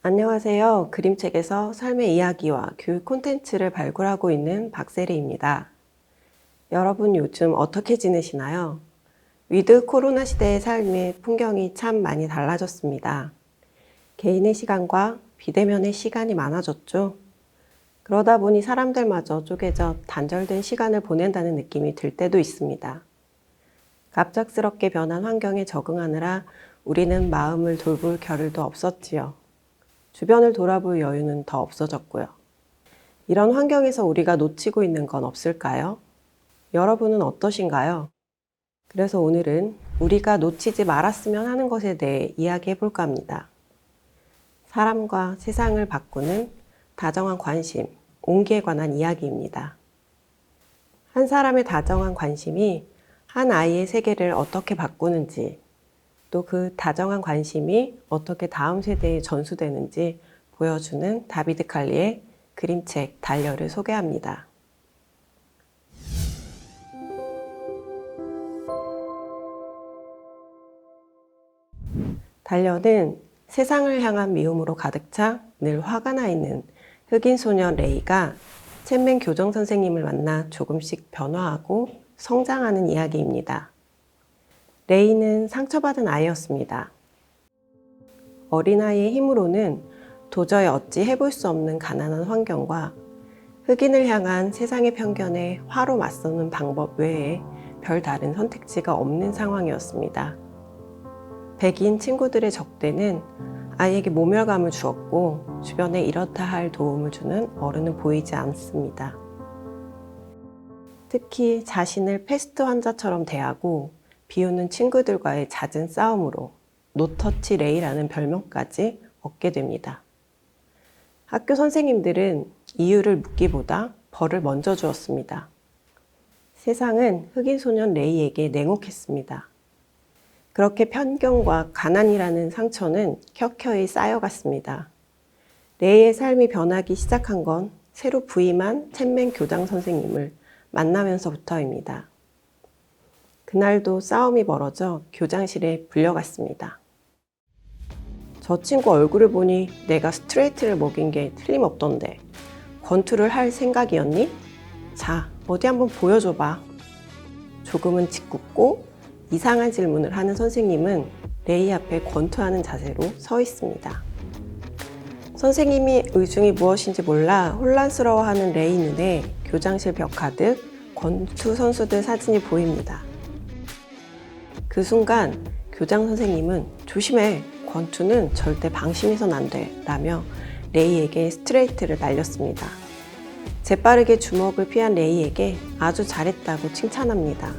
안녕하세요. 그림책에서 삶의 이야기와 교육 콘텐츠를 발굴하고 있는 박세리입니다. 여러분 요즘 어떻게 지내시나요? 위드 코로나 시대의 삶의 풍경이 참 많이 달라졌습니다. 개인의 시간과 비대면의 시간이 많아졌죠. 그러다 보니 사람들마저 쪼개져 단절된 시간을 보낸다는 느낌이 들 때도 있습니다. 갑작스럽게 변한 환경에 적응하느라 우리는 마음을 돌볼 겨를도 없었지요. 주변을 돌아볼 여유는 더 없어졌고요. 이런 환경에서 우리가 놓치고 있는 건 없을까요? 여러분은 어떠신가요? 그래서 오늘은 우리가 놓치지 말았으면 하는 것에 대해 이야기해 볼까 합니다. 사람과 세상을 바꾸는 다정한 관심, 온기에 관한 이야기입니다. 한 사람의 다정한 관심이 한 아이의 세계를 어떻게 바꾸는지, 또 그 다정한 관심이 어떻게 다음 세대에 전수되는지 보여주는 다비드 칼리의 그림책 달려를 소개합니다. 달려는 세상을 향한 미움으로 가득 차 늘 화가 나 있는 흑인 소년 레이가 챗맨 교정 선생님을 만나 조금씩 변화하고 성장하는 이야기입니다. 레이는 상처받은 아이였습니다. 어린아이의 힘으로는 도저히 어찌 해볼 수 없는 가난한 환경과 흑인을 향한 세상의 편견에 화로 맞서는 방법 외에 별다른 선택지가 없는 상황이었습니다. 백인 친구들의 적대는 아이에게 모멸감을 주었고 주변에 이렇다 할 도움을 주는 어른은 보이지 않습니다. 특히 자신을 패스트 환자처럼 대하고 비우는 친구들과의 잦은 싸움으로 노터치 레이라는 별명까지 얻게 됩니다. 학교 선생님들은 이유를 묻기보다 벌을 먼저 주었습니다. 세상은 흑인 소년 레이에게 냉혹했습니다. 그렇게 편견과 가난이라는 상처는 켜켜이 쌓여갔습니다. 레이의 삶이 변하기 시작한 건 새로 부임한 챗맨 교장 선생님을 만나면서부터입니다. 그날도 싸움이 벌어져 교장실에 불려갔습니다. 저 친구 얼굴을 보니 내가 스트레이트를 먹인 게 틀림없던데 권투를 할 생각이었니? 자, 어디 한번 보여줘봐. 조금은 짓궂고 이상한 질문을 하는 선생님은 레이 앞에 권투하는 자세로 서 있습니다. 선생님이 의중이 무엇인지 몰라 혼란스러워하는 레이 눈에 교장실 벽 가득 권투 선수들 사진이 보입니다. 그 순간 교장 선생님은 조심해, 권투는 절대 방심해선 안 돼 라며 레이에게 스트레이트를 날렸습니다. 재빠르게 주먹을 피한 레이에게 아주 잘했다고 칭찬합니다.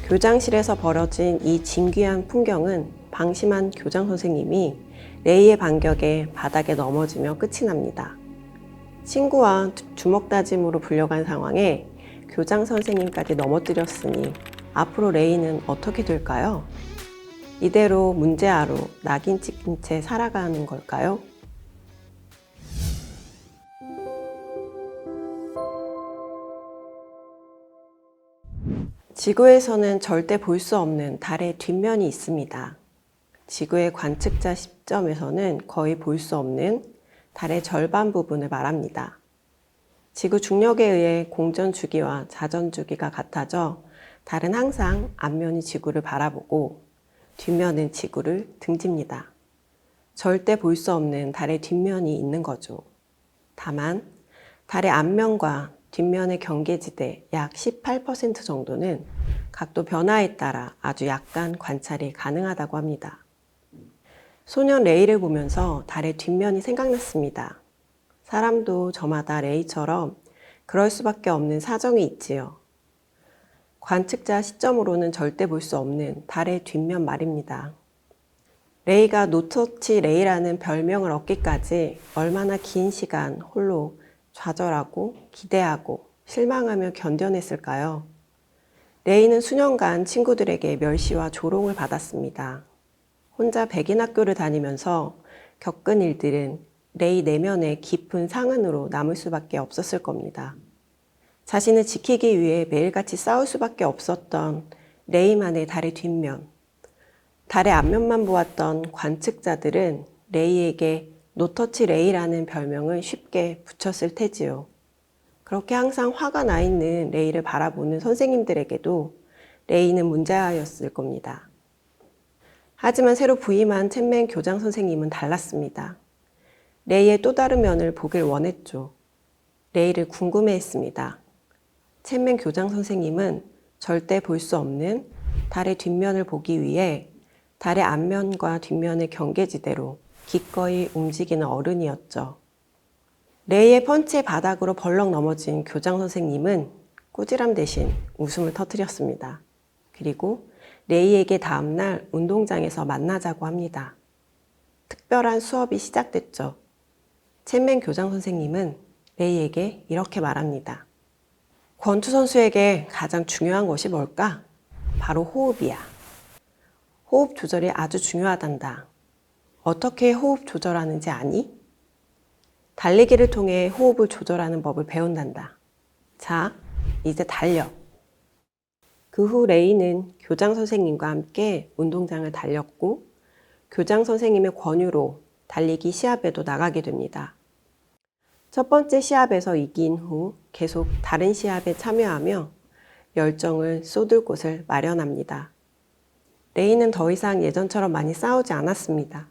교장실에서 벌어진 이 진귀한 풍경은 방심한 교장 선생님이 레이의 반격에 바닥에 넘어지며 끝이 납니다. 친구와 주먹 다짐으로 불려간 상황에 교장 선생님까지 넘어뜨렸으니 앞으로 레이는 어떻게 될까요? 이대로 문제아로 낙인 찍힌 채 살아가는 걸까요? 지구에서는 절대 볼 수 없는 달의 뒷면이 있습니다. 지구의 관측자 시점에서는 거의 볼 수 없는 달의 절반 부분을 말합니다. 지구 중력에 의해 공전 주기와 자전 주기가 같아져 달은 항상 앞면이 지구를 바라보고 뒷면은 지구를 등집니다. 절대 볼 수 없는 달의 뒷면이 있는 거죠. 다만 달의 앞면과 뒷면의 경계지대 약 18% 정도는 각도 변화에 따라 아주 약간 관찰이 가능하다고 합니다. 소년 레이를 보면서 달의 뒷면이 생각났습니다. 사람도 저마다 레이처럼 그럴 수밖에 없는 사정이 있지요. 관측자 시점으로는 절대 볼 수 없는 달의 뒷면 말입니다. 레이가 노터치 레이라는 별명을 얻기까지 얼마나 긴 시간 홀로 좌절하고 기대하고 실망하며 견뎌냈을까요? 레이는 수년간 친구들에게 멸시와 조롱을 받았습니다. 혼자 백인 학교를 다니면서 겪은 일들은 레이 내면에 깊은 상흔으로 남을 수밖에 없었을 겁니다. 자신을 지키기 위해 매일같이 싸울 수밖에 없었던 레이만의 달의 뒷면, 달의 앞면만 보았던 관측자들은 레이에게 노터치 레이라는 별명을 쉽게 붙였을 테지요. 그렇게 항상 화가 나 있는 레이를 바라보는 선생님들에게도 레이는 문제아였을 겁니다. 하지만 새로 부임한 챗맨 교장 선생님은 달랐습니다. 레이의 또 다른 면을 보길 원했죠. 레이를 궁금해했습니다. 챗맨 교장 선생님은 절대 볼 수 없는 달의 뒷면을 보기 위해 달의 앞면과 뒷면의 경계지대로 기꺼이 움직이는 어른이었죠. 레이의 펀치의 바닥으로 벌렁 넘어진 교장 선생님은 꾸지람 대신 웃음을 터뜨렸습니다. 그리고 레이에게 다음날 운동장에서 만나자고 합니다. 특별한 수업이 시작됐죠. 챗맨 교장 선생님은 레이에게 이렇게 말합니다. 권투 선수에게 가장 중요한 것이 뭘까? 바로 호흡이야. 호흡 조절이 아주 중요하단다. 어떻게 호흡 조절하는지 아니? 달리기를 통해 호흡을 조절하는 법을 배운단다. 자, 이제 달려. 그 후 레이는 교장 선생님과 함께 운동장을 달렸고 교장 선생님의 권유로 달리기 시합에도 나가게 됩니다. 첫 번째 시합에서 이긴 후 계속 다른 시합에 참여하며 열정을 쏟을 곳을 마련합니다. 레이는 더 이상 예전처럼 많이 싸우지 않았습니다.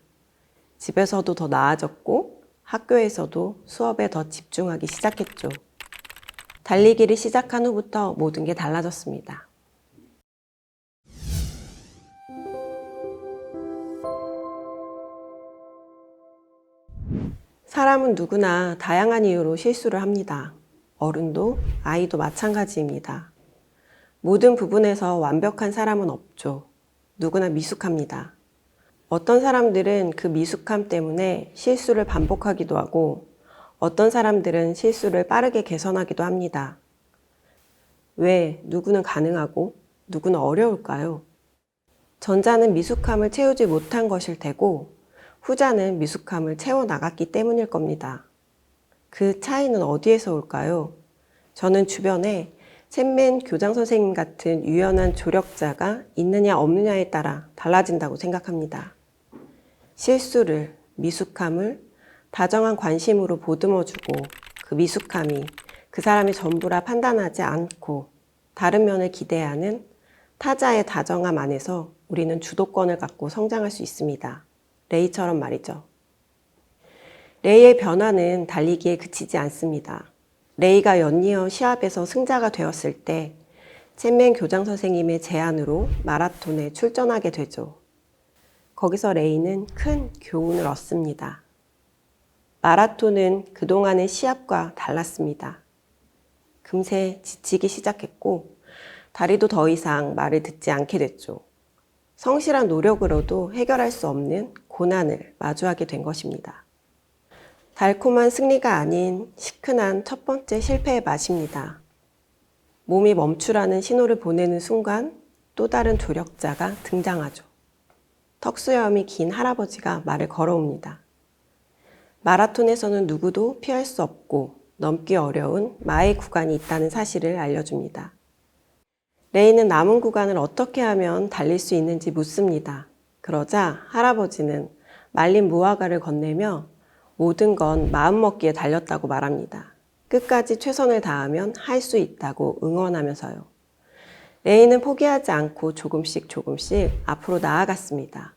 집에서도 더 나아졌고 학교에서도 수업에 더 집중하기 시작했죠. 달리기를 시작한 후부터 모든 게 달라졌습니다. 사람은 누구나 다양한 이유로 실수를 합니다. 어른도 아이도 마찬가지입니다. 모든 부분에서 완벽한 사람은 없죠. 누구나 미숙합니다. 어떤 사람들은 그 미숙함 때문에 실수를 반복하기도 하고 어떤 사람들은 실수를 빠르게 개선하기도 합니다. 왜 누구는 가능하고 누구는 어려울까요? 전자는 미숙함을 채우지 못한 것일 테고 후자는 미숙함을 채워나갔기 때문일 겁니다. 그 차이는 어디에서 올까요? 저는 주변에 챗맨 교장 선생님 같은 유연한 조력자가 있느냐 없느냐에 따라 달라진다고 생각합니다. 실수를, 미숙함을 다정한 관심으로 보듬어주고 그 미숙함이 그 사람의 전부라 판단하지 않고 다른 면을 기대하는 타자의 다정함 안에서 우리는 주도권을 갖고 성장할 수 있습니다. 레이처럼 말이죠. 레이의 변화는 달리기에 그치지 않습니다. 레이가 연이어 시합에서 승자가 되었을 때 챗맨 교장 선생님의 제안으로 마라톤에 출전하게 되죠. 거기서 레이는 큰 교훈을 얻습니다. 마라톤은 그동안의 시합과 달랐습니다. 금세 지치기 시작했고 다리도 더 이상 말을 듣지 않게 됐죠. 성실한 노력으로도 해결할 수 없는 고난을 마주하게 된 것입니다. 달콤한 승리가 아닌 시큰한 첫 번째 실패의 맛입니다. 몸이 멈추라는 신호를 보내는 순간 또 다른 조력자가 등장하죠. 턱수염이 긴 할아버지가 말을 걸어옵니다. 마라톤에서는 누구도 피할 수 없고 넘기 어려운 마의 구간이 있다는 사실을 알려줍니다. 레이는 남은 구간을 어떻게 하면 달릴 수 있는지 묻습니다. 그러자 할아버지는 말린 무화과를 건네며 모든 건 마음먹기에 달렸다고 말합니다. 끝까지 최선을 다하면 할 수 있다고 응원하면서요. 레이는 포기하지 않고 조금씩 앞으로 나아갔습니다.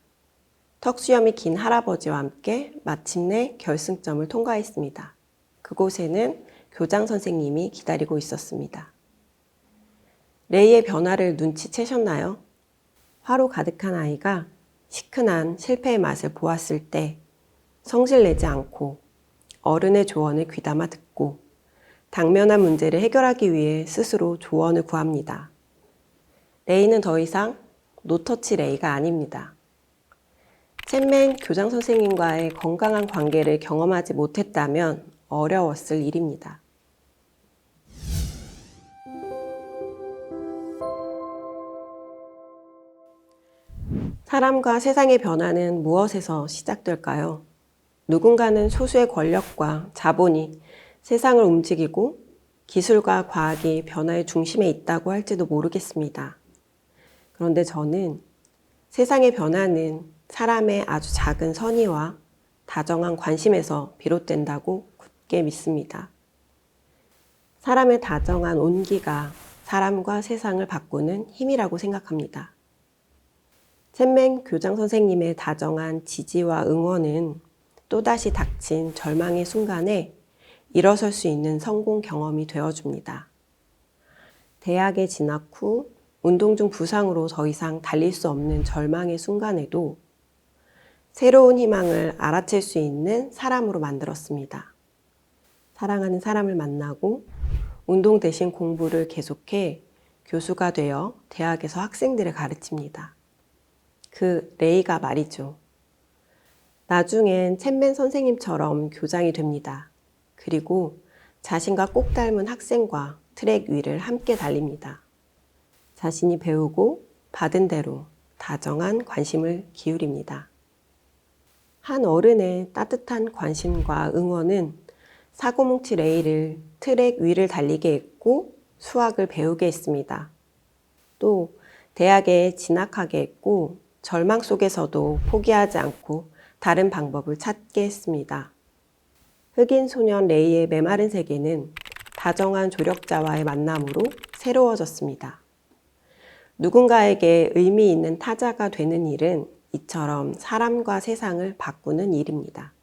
턱수염이 긴 할아버지와 함께 마침내 결승점을 통과했습니다. 그곳에는 교장 선생님이 기다리고 있었습니다. 레이의 변화를 눈치채셨나요? 화로 가득한 아이가 시큰한 실패의 맛을 보았을 때 성질내지 않고 어른의 조언을 귀담아 듣고 당면한 문제를 해결하기 위해 스스로 조언을 구합니다. 레이는 더 이상 노터치 레이가 아닙니다. 챗맨 교장 선생님과의 건강한 관계를 경험하지 못했다면 어려웠을 일입니다. 사람과 세상의 변화는 무엇에서 시작될까요? 누군가는 소수의 권력과 자본이 세상을 움직이고 기술과 과학이 변화의 중심에 있다고 할지도 모르겠습니다. 그런데 저는 세상의 변화는 사람의 아주 작은 선의와 다정한 관심에서 비롯된다고 굳게 믿습니다. 사람의 다정한 온기가 사람과 세상을 바꾸는 힘이라고 생각합니다. 챗맨 교장 선생님의 다정한 지지와 응원은 또다시 닥친 절망의 순간에 일어설 수 있는 성공 경험이 되어줍니다. 대학에 진학 후 운동 중 부상으로 더 이상 달릴 수 없는 절망의 순간에도 새로운 희망을 알아챌 수 있는 사람으로 만들었습니다. 사랑하는 사람을 만나고 운동 대신 공부를 계속해 교수가 되어 대학에서 학생들을 가르칩니다. 그 레이가 말이죠. 나중엔 챗맨 선생님처럼 교장이 됩니다. 그리고 자신과 꼭 닮은 학생과 트랙 위를 함께 달립니다. 자신이 배우고 받은 대로 다정한 관심을 기울입니다. 한 어른의 따뜻한 관심과 응원은 사고뭉치 레이를 트랙 위를 달리게 했고 수학을 배우게 했습니다. 또 대학에 진학하게 했고 절망 속에서도 포기하지 않고 다른 방법을 찾게 했습니다. 흑인 소년 레이의 메마른 세계는 다정한 조력자와의 만남으로 새로워졌습니다. 누군가에게 의미 있는 타자가 되는 일은 이처럼 사람과 세상을 바꾸는 일입니다.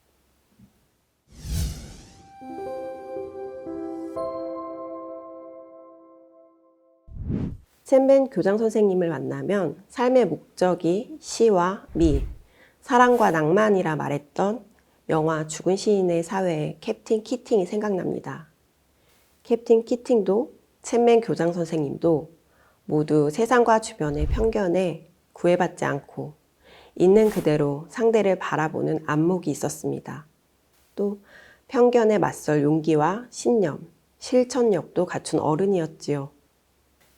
챗맨 교장 선생님을 만나면 삶의 목적이 시와 미, 사랑과 낭만이라 말했던 영화 죽은 시인의 사회의 캡틴 키팅이 생각납니다. 캡틴 키팅도 챗맨 교장 선생님도 모두 세상과 주변의 편견에 구애받지 않고 있는 그대로 상대를 바라보는 안목이 있었습니다. 또 편견에 맞설 용기와 신념, 실천력도 갖춘 어른이었지요.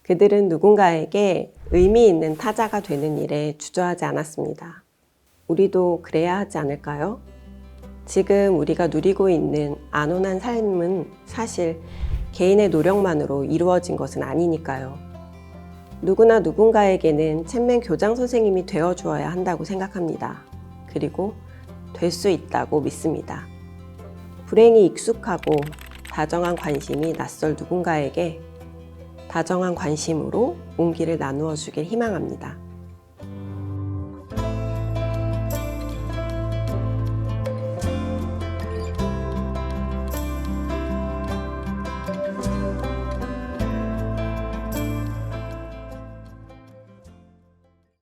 그들은 누군가에게 의미 있는 타자가 되는 일에 주저하지 않았습니다. 우리도 그래야 하지 않을까요? 지금 우리가 누리고 있는 안온한 삶은 사실 개인의 노력만으로 이루어진 것은 아니니까요. 누구나 누군가에게는 챗맨 교장 선생님이 되어주어야 한다고 생각합니다. 그리고 될 수 있다고 믿습니다. 불행이 익숙하고 다정한 관심이 낯설 누군가에게 다정한 관심으로 온기를 나누어 주길 희망합니다.